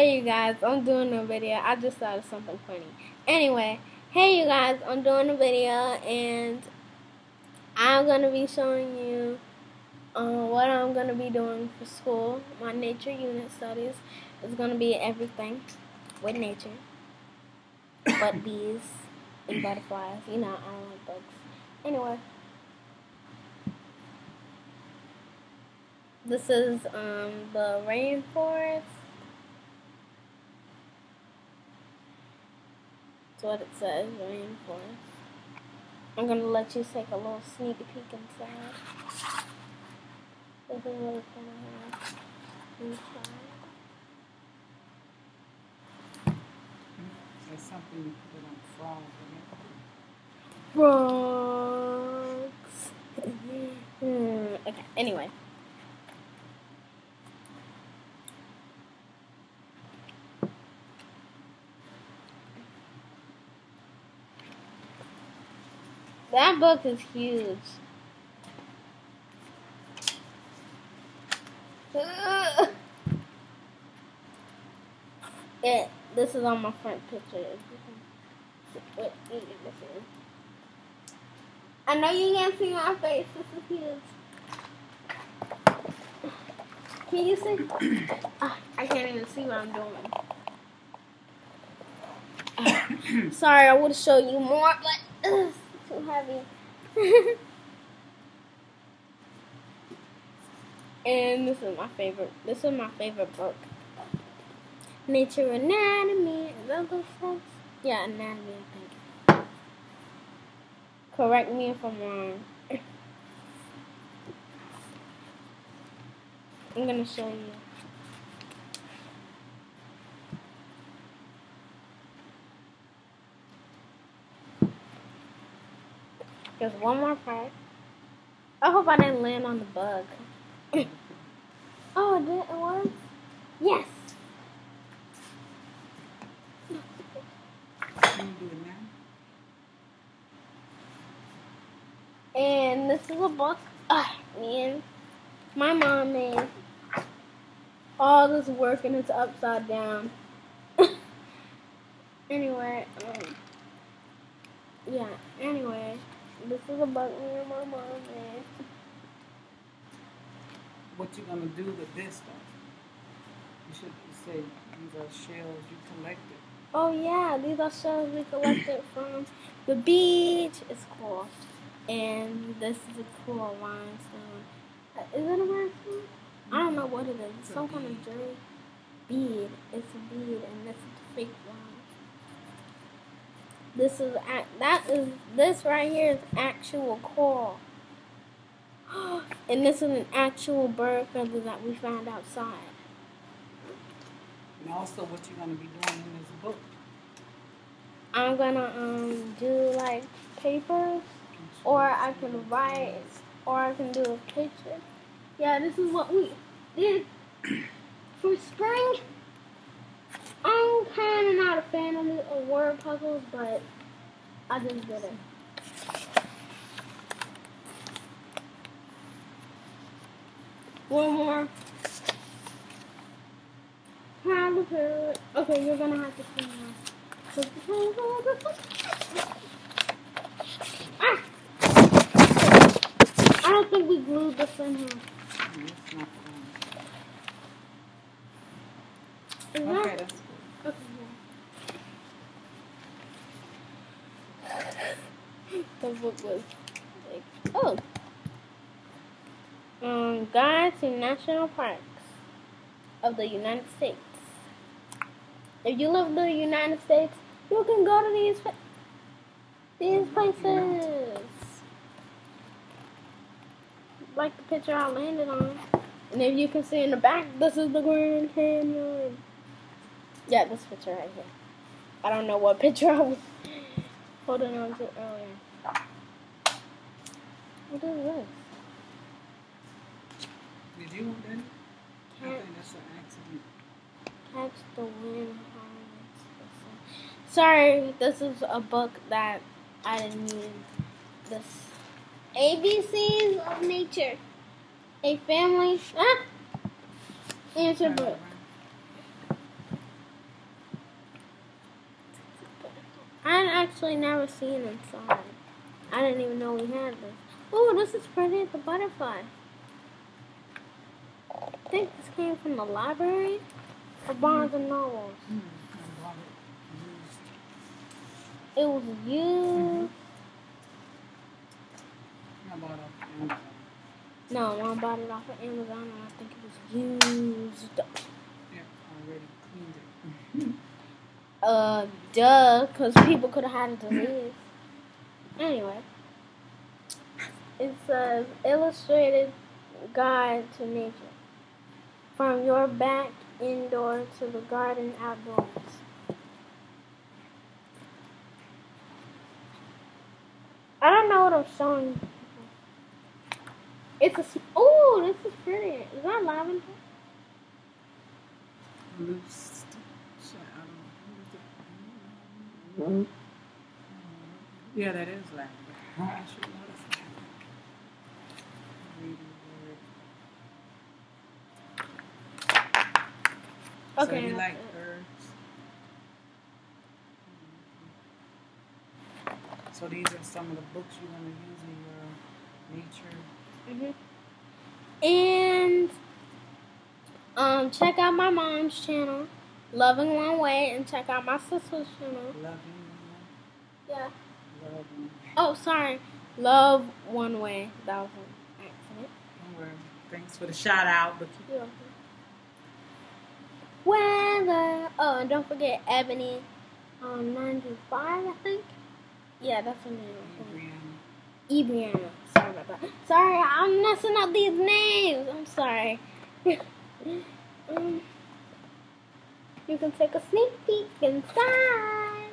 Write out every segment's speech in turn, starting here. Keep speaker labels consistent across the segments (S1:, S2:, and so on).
S1: Hey you guys, I'm doing a video. I just thought of something funny. Anyway, hey you guys, I'm doing a video and I'm going to be showing you what I'm going to be doing for school. My nature unit studies is going to be everything with nature. But bees and butterflies. You know, I don't like bugs. Anyway. This is the rainforest. That's what it says, rainforest. I'm going to let you take a little sneak peek inside. This is what it's going to have inside.
S2: There's something you put on frogs.
S1: Okay, anyway. That book is huge. This is on my front picture. I know you can't see my face. This is huge. Can you see? I can't even see what I'm doing. Sorry, I would show you more, but it's too heavy. And this is my favorite. This is my favorite book. Nature Anatomy. Is that what it says? Yeah, Anatomy, I think. Correct me if I'm wrong. I'm gonna show you. There's one more part. I hope I didn't land on the bug. Oh, it did? It was? Yes!
S2: Can you do it now?
S1: And this is a book me and my mom made. All this work and it's upside down. Anyway, yeah, anyway. This is a book me and my mom made.
S2: What you gonna do with this stuff? You should say these are shells you collected.
S1: Oh yeah, these are shells we collected from the beach. It's cool. And this is a cool limestone. Is it a limestone? I don't know what it is. It's some kind of jewelry bead. It's a bead, and this is the fake one. This right here is actual coral. And this is an actual bird feather that we found outside.
S2: And also what you're gonna be doing in this book.
S1: I'm gonna do like papers, or I can write, or I can do a picture. Yeah, this is what we did for spring. I'm kind of not a fan of word puzzles, but I just did it. One more. Okay, you're gonna have to see now. Ah! I don't think we glued this in here.
S2: It's not
S1: Is
S2: okay,
S1: that?
S2: that's good.
S1: Okay. The book was like, oh. Guide to National Parks of the United States. If you live in the United States, you can go to these places. Like the picture I landed on. And if you can see in the back, this is the Grand Canyon. Yeah, this picture right here. I don't know what picture I was holding on to earlier. What is this?
S2: Did you want that? I think that's an accident.
S1: Catch the wind. Sorry, this is a book that I didn't need. This ABCs of Nature. A family answer book. actually never seen inside. I didn't even know we had this. Oh, this is pretty. The butterfly. I think this came from the library or Barnes and Nobles.
S2: I bought it used.
S1: It was used.
S2: I bought it off Amazon.
S1: No, Mom bought it off of Amazon and I think it was used.
S2: Yeah, I already cleaned it.
S1: Duh, because people could have had a disease. Anyway, it says Illustrated Guide to Nature. From your back indoor to the garden outdoors. I don't know what I'm showing you. It's a. Oh, this is pretty. Is that lavender?
S2: Loose. I don't know. Yeah, that is lavender. I should know that's lavender. Reading the word.
S1: Okay.
S2: So you like herbs? So these are some of the books you're going to use in your nature.
S1: And check out my mom's channel, Loving One Way, and check out my sister's channel.
S2: Loving.
S1: Yeah.
S2: Loving.
S1: Oh, sorry. Love One Way. That was an accident.
S2: Don't worry. Thanks for the shout out. But
S1: You're welcome. Weather. Oh, and don't forget Ebony 95, I think. Yeah, that's her name. Ebrianna. Sorry about that. Sorry, I'm messing up these names. I'm sorry. You can take a sneak peek inside.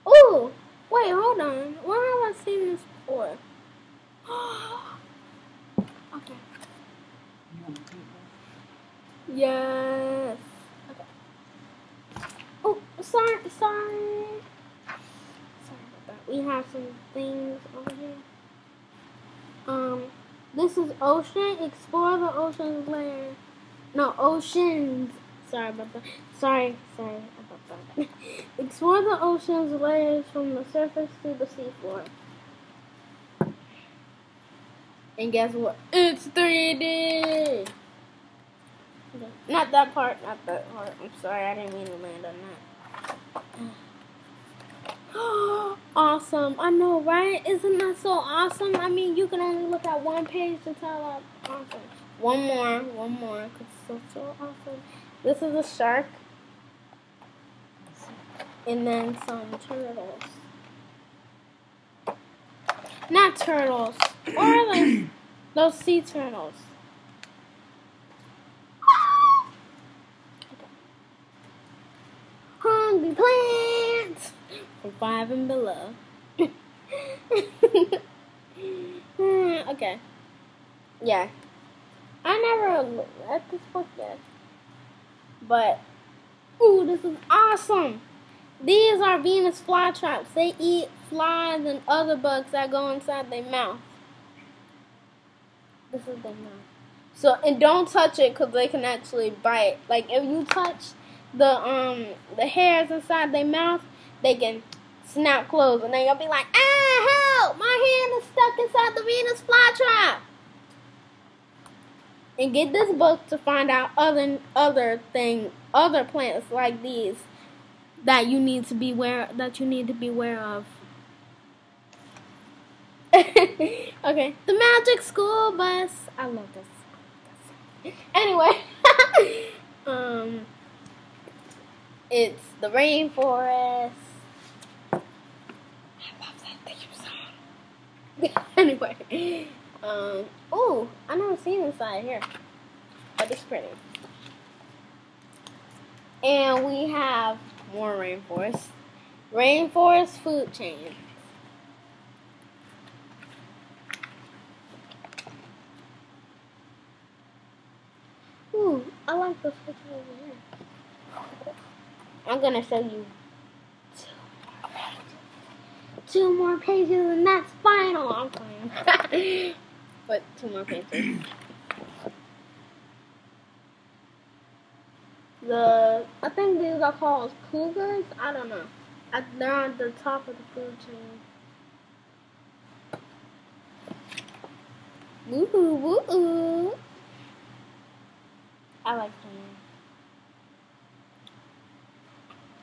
S1: Ooh, wait, hold on. Where have I seen this before? Okay.
S2: you want to take that?
S1: Yes. Okay. Oh, sorry. Sorry about that. We have some things over here. This is Ocean. Explore the ocean's layer. No, oceans. Sorry about that. Sorry about that. Explore the ocean's layers from the surface to the seafloor. And guess what? It's 3D! Not that part, I'm sorry, I didn't mean to land on that. Awesome, I know, right? Isn't that so awesome? I mean, you can only look at one page to tell that. Awesome. One more, because it's so awesome. This is a shark. And then some turtles. Not turtles. What are those? Those sea turtles. Okay. Hungry plants from 5 and below. Okay. Yeah. I never read this book yet. But, ooh, this is awesome. These are Venus flytraps. They eat flies and other bugs that go inside their mouth. This is their mouth. So, and don't touch it because they can actually bite. Like, if you touch the hairs inside their mouth, they can snap closed. And then you'll be like, ah, help! My hand is stuck inside the Venus flytrap. And get this book to find out other plants like these that you need to be aware of. Okay, the Magic School Bus. I love this. Anyway, it's the rainforest. I love that theme song. Anyway, oh, I never seen inside here, but it's pretty. And we have more rainforest. Rainforest food chain. Ooh, I like this picture over here. I'm gonna show you 2 more pages and that's final. I'm playing. But 2 more pages. I think these are called cougars. I don't know. They're on the top of the food chain. Woo woo. I like them.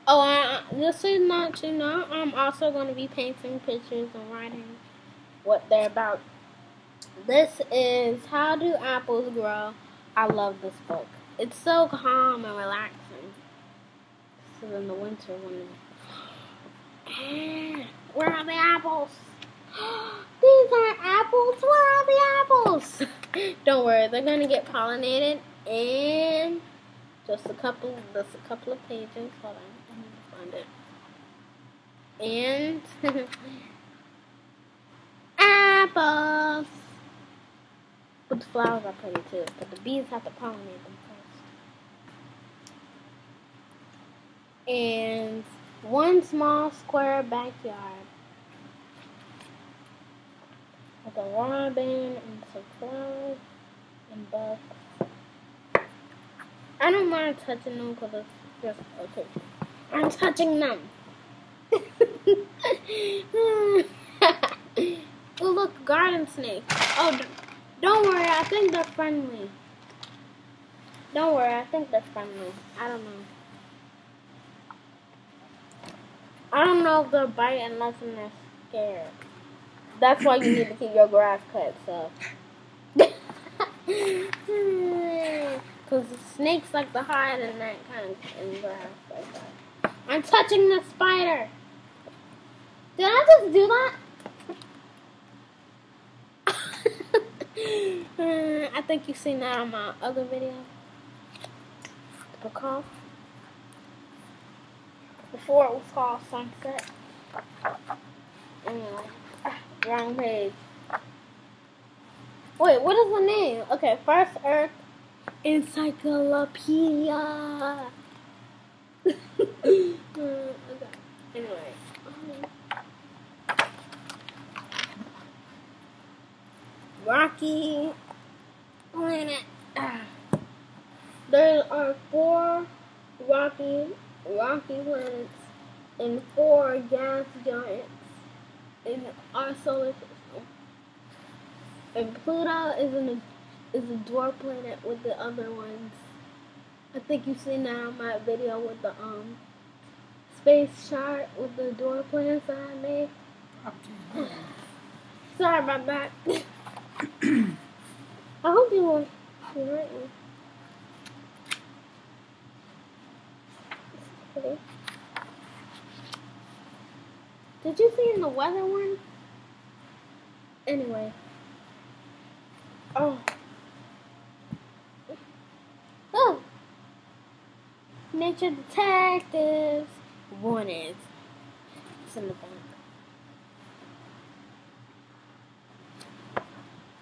S1: Oh, this is not you know. I'm also going to be painting pictures and writing what they're about. This is How Do Apples Grow. I love this book. It's so calm and relaxing. This is in the winter when where are the apples? These aren't apples. Where are the apples? Don't worry, they're gonna get pollinated in just a couple of pages. Hold on, I need to find it. And apples. But the flowers are pretty too. But the bees have to pollinate them first. And one small square backyard with a robin and some flowers and bugs. I don't mind touching them because it's just okay. I'm touching them. Oh look, garden snake. Oh, don't worry. I think they're friendly. Don't worry. I think they're friendly. I don't know. I don't know if they'll bite unless they're scared. That's why you need to keep your grass cut, so. Because snakes like to hide in that kind of grass like that. I'm touching the spider. Did I just do that? I think you've seen that on my other video. Before it was called Sunset. Anyway, wrong page. Wait, what is the name? Okay, First Earth Encyclopedia. Okay. Anyway. Rocky planet. There are 4 rocky planets and 4 gas giants in our solar system. And Pluto is a dwarf planet with the other ones. I think you've seen that on my video with the space chart with the dwarf planets that I made. Sorry about that. I hope you won't hurt me. Did you see in the weather one? Anyway. Oh. Nature detectives. Wanted. It's in the bank.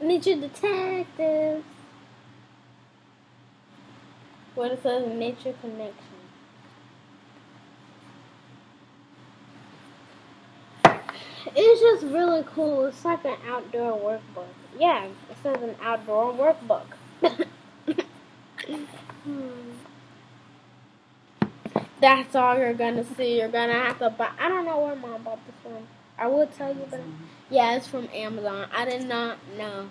S1: Nature detectives. What it says, Nature Connection. It's just really cool. It's like an outdoor workbook. Yeah, it says an outdoor workbook. That's all you're gonna see. You're gonna have to buy. I don't know where Mom bought this from. I would tell you, but yeah, it's from Amazon. I did not know.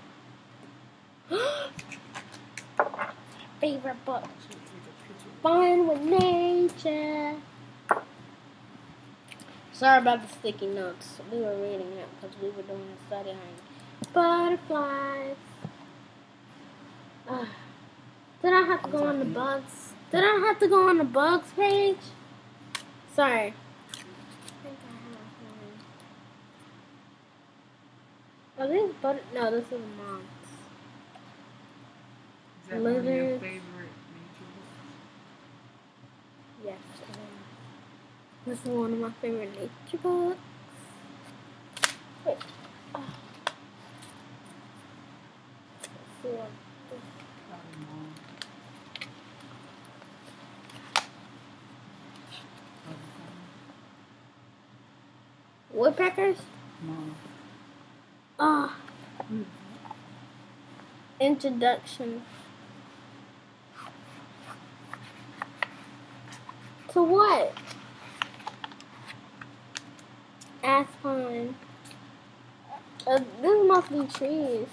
S1: Favorite book. Fun with Nature. Sorry about the sticky notes. We were reading it because we were doing a study on butterflies. Did I have to go on the bugs? Did I have to go on the bugs page? Sorry. I think I have one. Are these no, this is moths.
S2: Is that one of your favorite nature books?
S1: Yes, it is. This is one of my favorite nature books. Wait. Woodpeckers? No. Introduction. to what? Aspen. This must be trees.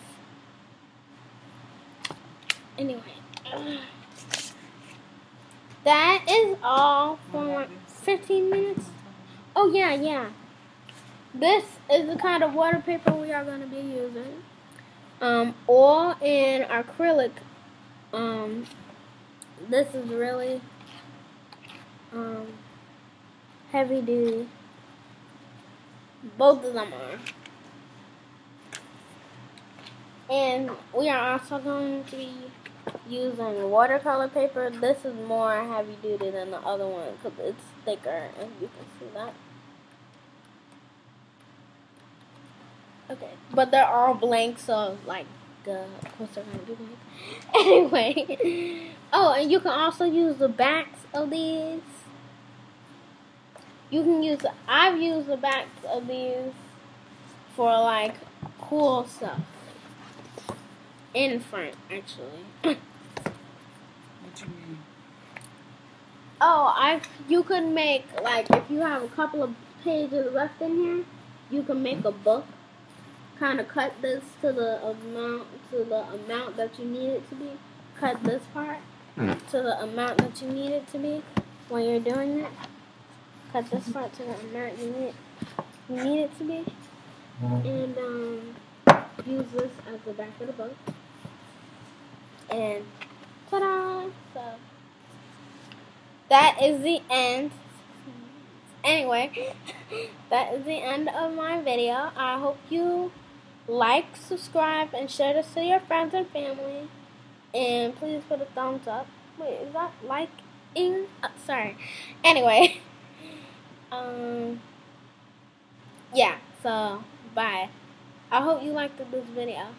S1: Anyway. That is all for 15 minutes. Oh, yeah. This is the kind of water paper we are going to be using. Oil and acrylic. This is really heavy duty. Both of them are. And we are also going to be using watercolor paper. This is more heavy duty than the other one because it's thicker, and you can see that. Okay, but they're all blank, so like, of course they're gonna be blank. Anyway, oh, and you can also use the backs of these. I've used the backs of these for like cool stuff. In front, actually.
S2: What you mean?
S1: Oh, you could make, like, if you have a couple of pages left in here, you can make a book. Kind of cut this to the amount that you need it to be. Cut this part to the amount that you need it to be when you're doing it. Cut this part to the amount you need it to be. And use this as the back of the book. And ta-da! So that is the end. Anyway, that is the end of my video. I hope you like, subscribe, and share this to your friends and family. And please put a thumbs up. Wait, is that liking? Sorry. Anyway, yeah. So bye. I hope you liked this video.